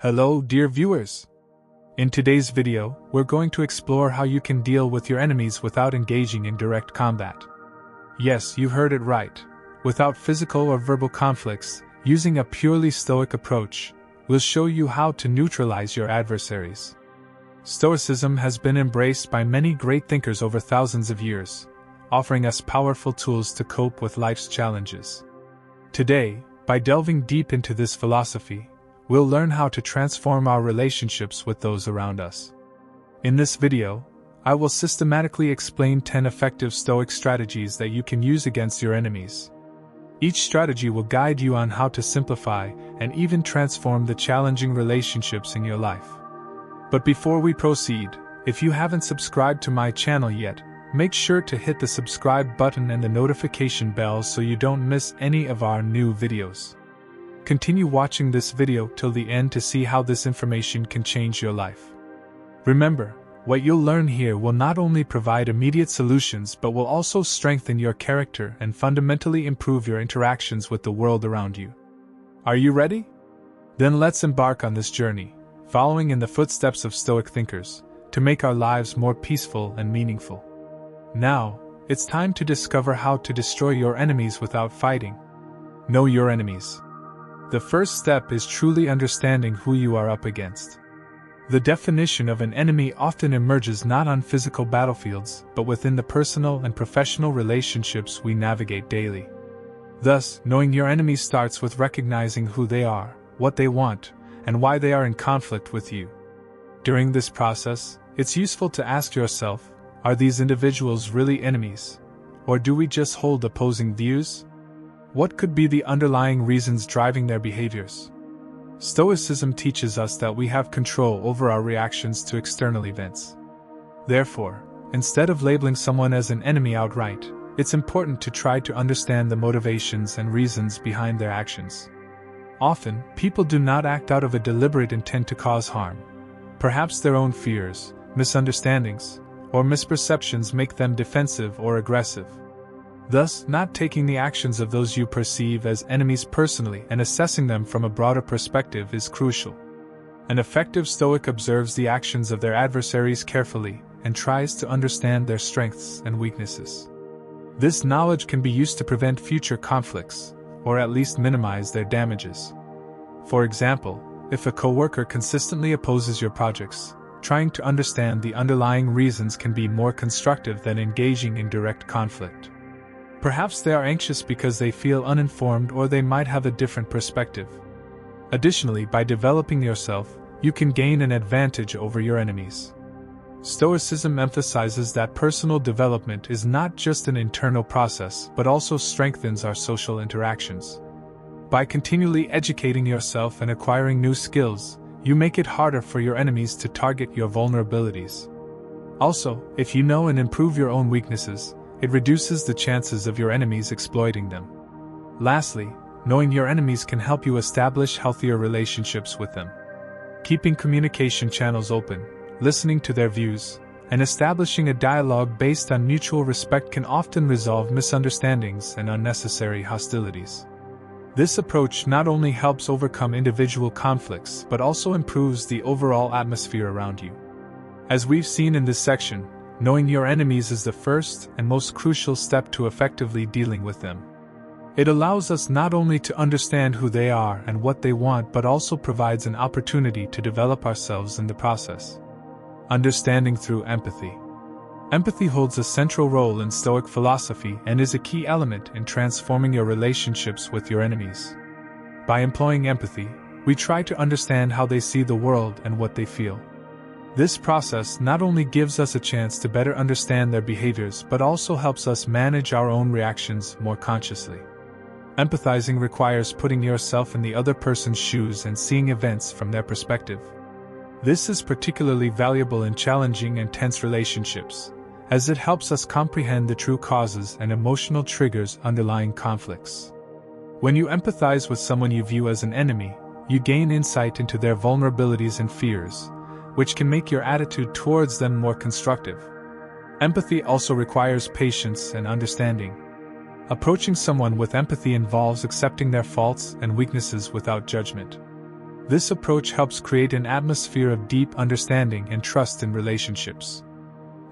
Hello, dear viewers! In today's video, we're going to explore how you can deal with your enemies without engaging in direct combat. Yes, you heard it right. Without physical or verbal conflicts, using a purely Stoic approach, we'll show you how to neutralize your adversaries. Stoicism has been embraced by many great thinkers over thousands of years, offering us powerful tools to cope with life's challenges. Today, by delving deep into this philosophy, we'll learn how to transform our relationships with those around us. In this video, I will systematically explain 10 effective Stoic strategies that you can use against your enemies. Each strategy will guide you on how to simplify and even transform the challenging relationships in your life. But before we proceed, if you haven't subscribed to my channel yet, make sure to hit the subscribe button and the notification bell so you don't miss any of our new videos. Continue watching this video till the end to see how this information can change your life. Remember, what you'll learn here will not only provide immediate solutions but will also strengthen your character and fundamentally improve your interactions with the world around you. Are you ready? Then let's embark on this journey, following in the footsteps of Stoic thinkers, to make our lives more peaceful and meaningful. Now, it's time to discover how to destroy your enemies without fighting. Know your enemies. The first step is truly understanding who you are up against. The definition of an enemy often emerges not on physical battlefields, but within the personal and professional relationships we navigate daily. Thus, knowing your enemy starts with recognizing who they are, what they want, and why they are in conflict with you. During this process, it's useful to ask yourself, are these individuals really enemies? Or do we just hold opposing views? What could be the underlying reasons driving their behaviors? Stoicism teaches us that we have control over our reactions to external events. Therefore, instead of labeling someone as an enemy outright, it's important to try to understand the motivations and reasons behind their actions. Often, people do not act out of a deliberate intent to cause harm. Perhaps their own fears, misunderstandings, or misperceptions make them defensive or aggressive. Thus, not taking the actions of those you perceive as enemies personally and assessing them from a broader perspective is crucial. An effective Stoic observes the actions of their adversaries carefully and tries to understand their strengths and weaknesses. This knowledge can be used to prevent future conflicts, or at least minimize their damages. For example, if a coworker consistently opposes your projects, trying to understand the underlying reasons can be more constructive than engaging in direct conflict. Perhaps they are anxious because they feel uninformed or they might have a different perspective. Additionally, by developing yourself, you can gain an advantage over your enemies. Stoicism emphasizes that personal development is not just an internal process but also strengthens our social interactions. By continually educating yourself and acquiring new skills, you make it harder for your enemies to target your vulnerabilities. Also, if you know and improve your own weaknesses, it reduces the chances of your enemies exploiting them. Lastly, knowing your enemies can help you establish healthier relationships with them. Keeping communication channels open, listening to their views, and establishing a dialogue based on mutual respect can often resolve misunderstandings and unnecessary hostilities. This approach not only helps overcome individual conflicts but also improves the overall atmosphere around you. As we've seen in this section, knowing your enemies is the first and most crucial step to effectively dealing with them. It allows us not only to understand who they are and what they want but also provides an opportunity to develop ourselves in the process. Understanding through empathy. Empathy holds a central role in Stoic philosophy and is a key element in transforming your relationships with your enemies. By employing empathy, we try to understand how they see the world and what they feel. This process not only gives us a chance to better understand their behaviors but also helps us manage our own reactions more consciously. Empathizing requires putting yourself in the other person's shoes and seeing events from their perspective. This is particularly valuable in challenging and tense relationships, as it helps us comprehend the true causes and emotional triggers underlying conflicts. When you empathize with someone you view as an enemy, you gain insight into their vulnerabilities and fears, which can make your attitude towards them more constructive. Empathy also requires patience and understanding. Approaching someone with empathy involves accepting their faults and weaknesses without judgment. This approach helps create an atmosphere of deep understanding and trust in relationships.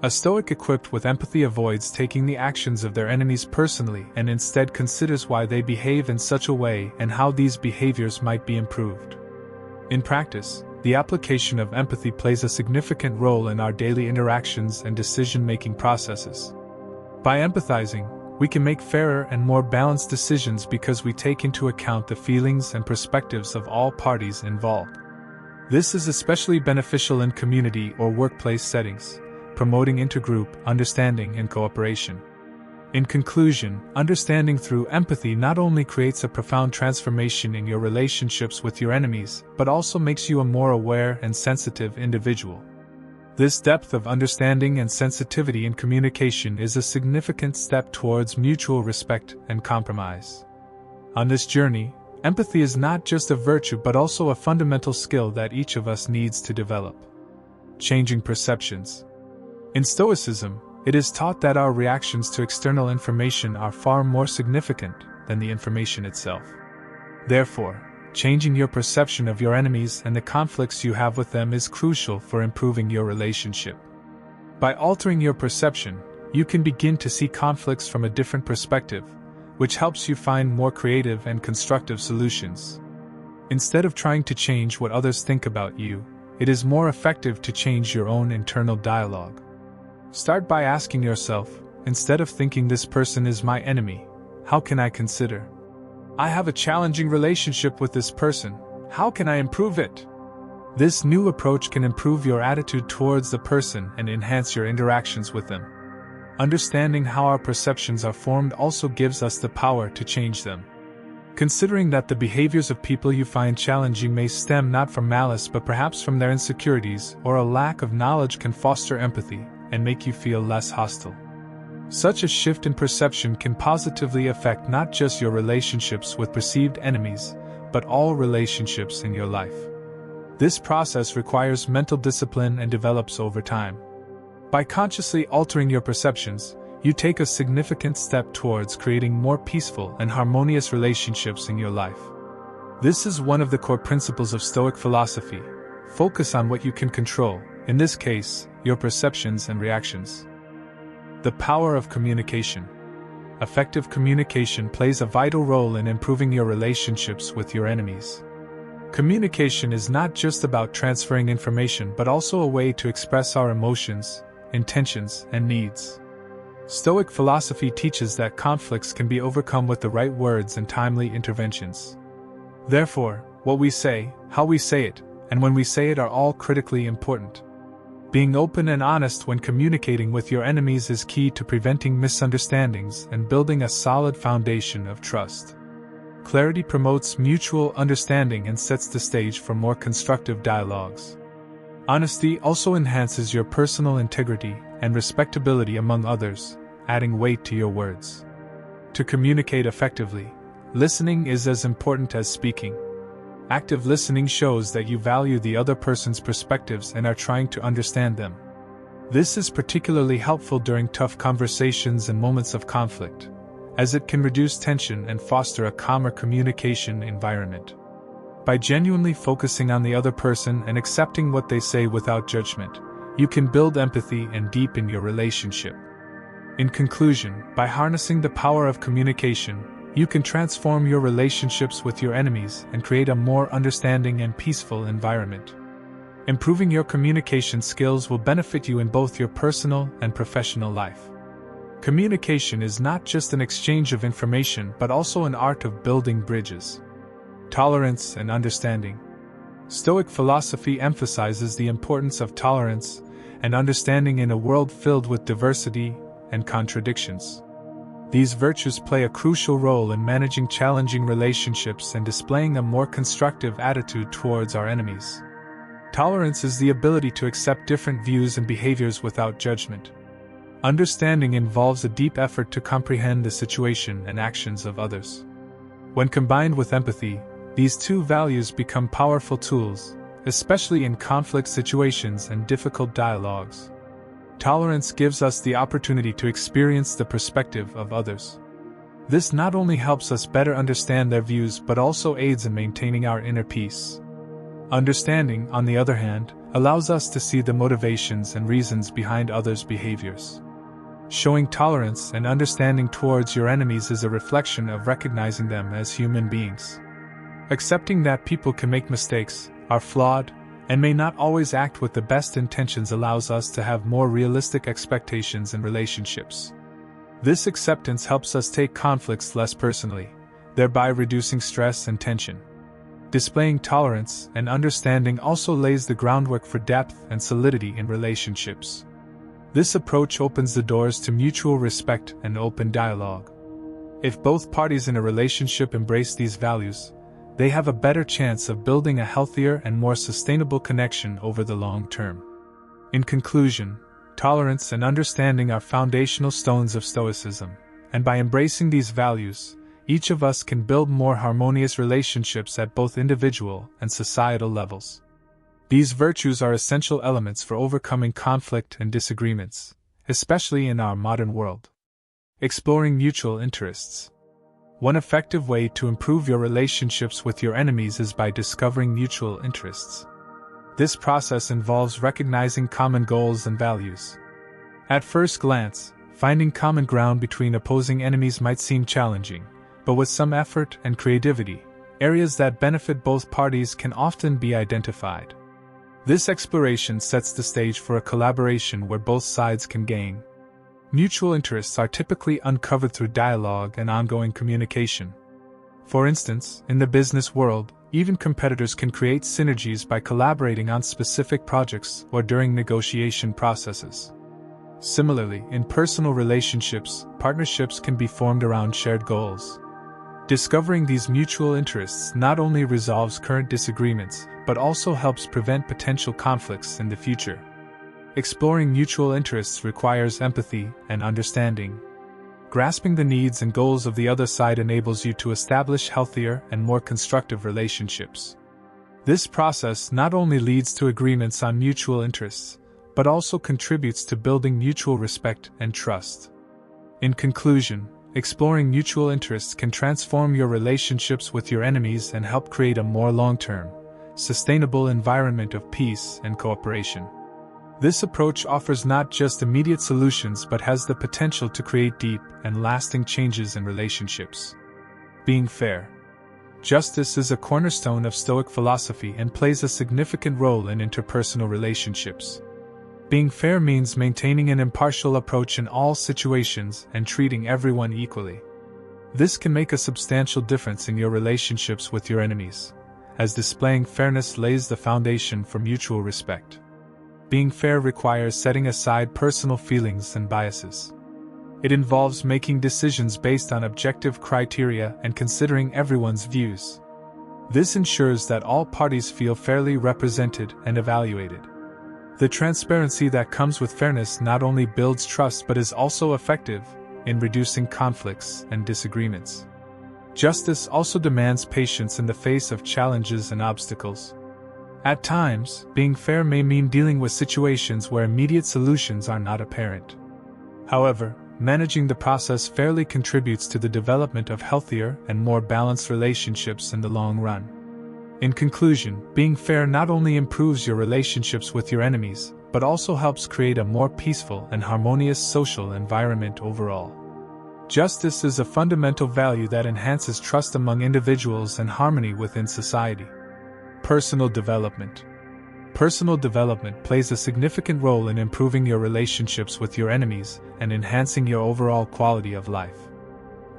A Stoic equipped with empathy avoids taking the actions of their enemies personally and instead considers why they behave in such a way and how these behaviors might be improved. In practice, the application of empathy plays a significant role in our daily interactions and decision-making processes. By empathizing, we can make fairer and more balanced decisions because we take into account the feelings and perspectives of all parties involved. This is especially beneficial in community or workplace settings, promoting intergroup understanding and cooperation. In conclusion, understanding through empathy not only creates a profound transformation in your relationships with your enemies, but also makes you a more aware and sensitive individual. This depth of understanding and sensitivity in communication is a significant step towards mutual respect and compromise. On this journey, empathy is not just a virtue but also a fundamental skill that each of us needs to develop. Changing perceptions. In Stoicism, it is taught that our reactions to external information are far more significant than the information itself. Therefore, changing your perception of your enemies and the conflicts you have with them is crucial for improving your relationship. By altering your perception, you can begin to see conflicts from a different perspective, which helps you find more creative and constructive solutions. Instead of trying to change what others think about you, it is more effective to change your own internal dialogue. Start by asking yourself, instead of thinking this person is my enemy, how can I consider? I have a challenging relationship with this person, how can I improve it? This new approach can improve your attitude towards the person and enhance your interactions with them. Understanding how our perceptions are formed also gives us the power to change them. Considering that the behaviors of people you find challenging may stem not from malice but perhaps from their insecurities or a lack of knowledge can foster empathy and make you feel less hostile. Such a shift in perception can positively affect not just your relationships with perceived enemies, but all relationships in your life. This process requires mental discipline and develops over time. By consciously altering your perceptions, you take a significant step towards creating more peaceful and harmonious relationships in your life. This is one of the core principles of Stoic philosophy. Focus on what you can control, in this case, your perceptions and reactions. The power of communication. Effective communication plays a vital role in improving your relationships with your enemies. Communication is not just about transferring information but also a way to express our emotions, intentions, and needs. Stoic philosophy teaches that conflicts can be overcome with the right words and timely interventions. Therefore, what we say, how we say it, and when we say it are all critically important. Being open and honest when communicating with your enemies is key to preventing misunderstandings and building a solid foundation of trust. Clarity promotes mutual understanding and sets the stage for more constructive dialogues. Honesty also enhances your personal integrity and respectability among others, adding weight to your words. To communicate effectively, listening is as important as speaking. Active listening shows that you value the other person's perspectives and are trying to understand them. This is particularly helpful during tough conversations and moments of conflict, as it can reduce tension and foster a calmer communication environment. By genuinely focusing on the other person and accepting what they say without judgment, you can build empathy and deepen your relationship. In conclusion, by harnessing the power of communication, you can transform your relationships with your enemies and create a more understanding and peaceful environment. Improving your communication skills will benefit you in both your personal and professional life. Communication is not just an exchange of information but also an art of building bridges. Tolerance and understanding. Stoic philosophy emphasizes the importance of tolerance and understanding in a world filled with diversity and contradictions. These virtues play a crucial role in managing challenging relationships and displaying a more constructive attitude towards our enemies. Tolerance is the ability to accept different views and behaviors without judgment. Understanding involves a deep effort to comprehend the situation and actions of others. When combined with empathy, these two values become powerful tools, especially in conflict situations and difficult dialogues. Tolerance gives us the opportunity to experience the perspective of others. This not only helps us better understand their views but also aids in maintaining our inner peace. Understanding, on the other hand, allows us to see the motivations and reasons behind others' behaviors. Showing tolerance and understanding towards your enemies is a reflection of recognizing them as human beings. Accepting that people can make mistakes, are flawed, and may not always act with the best intentions allows us to have more realistic expectations in relationships. This acceptance helps us take conflicts less personally, thereby reducing stress and tension. Displaying tolerance and understanding also lays the groundwork for depth and solidity in relationships. This approach opens the doors to mutual respect and open dialogue. If both parties in a relationship embrace these values, they have a better chance of building a healthier and more sustainable connection over the long term. In conclusion, tolerance and understanding are foundational stones of Stoicism, and by embracing these values, each of us can build more harmonious relationships at both individual and societal levels. These virtues are essential elements for overcoming conflict and disagreements, especially in our modern world. Exploring mutual interests. One effective way to improve your relationships with your enemies is by discovering mutual interests. This process involves recognizing common goals and values. At first glance, finding common ground between opposing enemies might seem challenging, but with some effort and creativity, areas that benefit both parties can often be identified. This exploration sets the stage for a collaboration where both sides can gain. Mutual interests are typically uncovered through dialogue and ongoing communication. For instance, in the business world, even competitors can create synergies by collaborating on specific projects or during negotiation processes. Similarly, in personal relationships, partnerships can be formed around shared goals. Discovering these mutual interests not only resolves current disagreements, but also helps prevent potential conflicts in the future. Exploring mutual interests requires empathy and understanding. Grasping the needs and goals of the other side enables you to establish healthier and more constructive relationships. This process not only leads to agreements on mutual interests, but also contributes to building mutual respect and trust. In conclusion, exploring mutual interests can transform your relationships with your enemies and help create a more long-term, sustainable environment of peace and cooperation. This approach offers not just immediate solutions but has the potential to create deep and lasting changes in relationships. Being fair. Justice is a cornerstone of Stoic philosophy and plays a significant role in interpersonal relationships. Being fair means maintaining an impartial approach in all situations and treating everyone equally. This can make a substantial difference in your relationships with your enemies, as displaying fairness lays the foundation for mutual respect. Being fair requires setting aside personal feelings and biases. It involves making decisions based on objective criteria and considering everyone's views. This ensures that all parties feel fairly represented and evaluated. The transparency that comes with fairness not only builds trust but is also effective in reducing conflicts and disagreements. Justice also demands patience in the face of challenges and obstacles. At times, being fair may mean dealing with situations where immediate solutions are not apparent. However, managing the process fairly contributes to the development of healthier and more balanced relationships in the long run. In conclusion, being fair not only improves your relationships with your enemies, but also helps create a more peaceful and harmonious social environment overall. Justice is a fundamental value that enhances trust among individuals and harmony within society. Personal development. Personal development plays a significant role in improving your relationships with your enemies and enhancing your overall quality of life.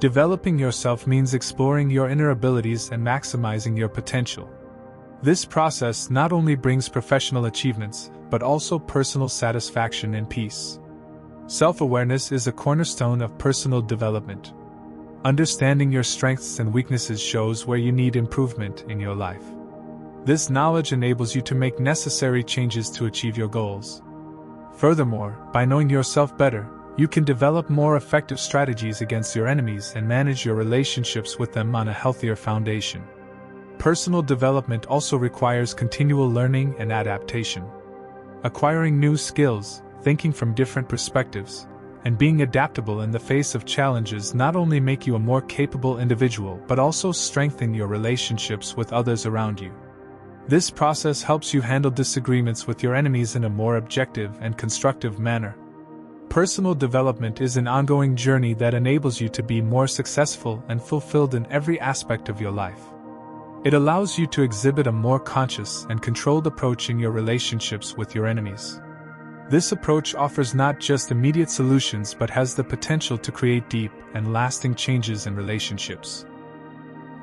Developing yourself means exploring your inner abilities and maximizing your potential. This process not only brings professional achievements, but also personal satisfaction and peace. Self-awareness is a cornerstone of personal development. Understanding your strengths and weaknesses shows where you need improvement in your life. This knowledge enables you to make necessary changes to achieve your goals. Furthermore, by knowing yourself better, you can develop more effective strategies against your enemies and manage your relationships with them on a healthier foundation. Personal development also requires continual learning and adaptation. Acquiring new skills, thinking from different perspectives, and being adaptable in the face of challenges not only make you a more capable individual but also strengthen your relationships with others around you. This process helps you handle disagreements with your enemies in a more objective and constructive manner. Personal development is an ongoing journey that enables you to be more successful and fulfilled in every aspect of your life. It allows you to exhibit a more conscious and controlled approach in your relationships with your enemies. This approach offers not just immediate solutions but has the potential to create deep and lasting changes in relationships.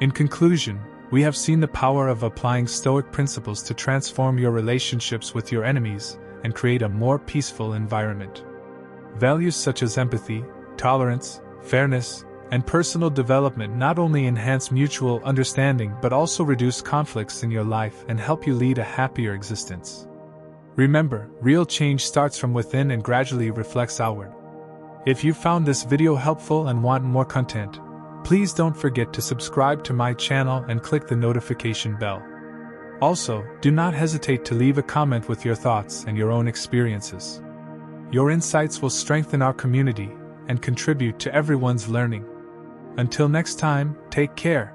In conclusion, we have seen the power of applying Stoic principles to transform your relationships with your enemies and create a more peaceful environment. Values such as empathy, tolerance, fairness, and personal development not only enhance mutual understanding but also reduce conflicts in your life and help you lead a happier existence. Remember, real change starts from within and gradually reflects outward. If you found this video helpful and want more content, please don't forget to subscribe to my channel and click the notification bell. Also, do not hesitate to leave a comment with your thoughts and your own experiences. Your insights will strengthen our community and contribute to everyone's learning. Until next time, take care.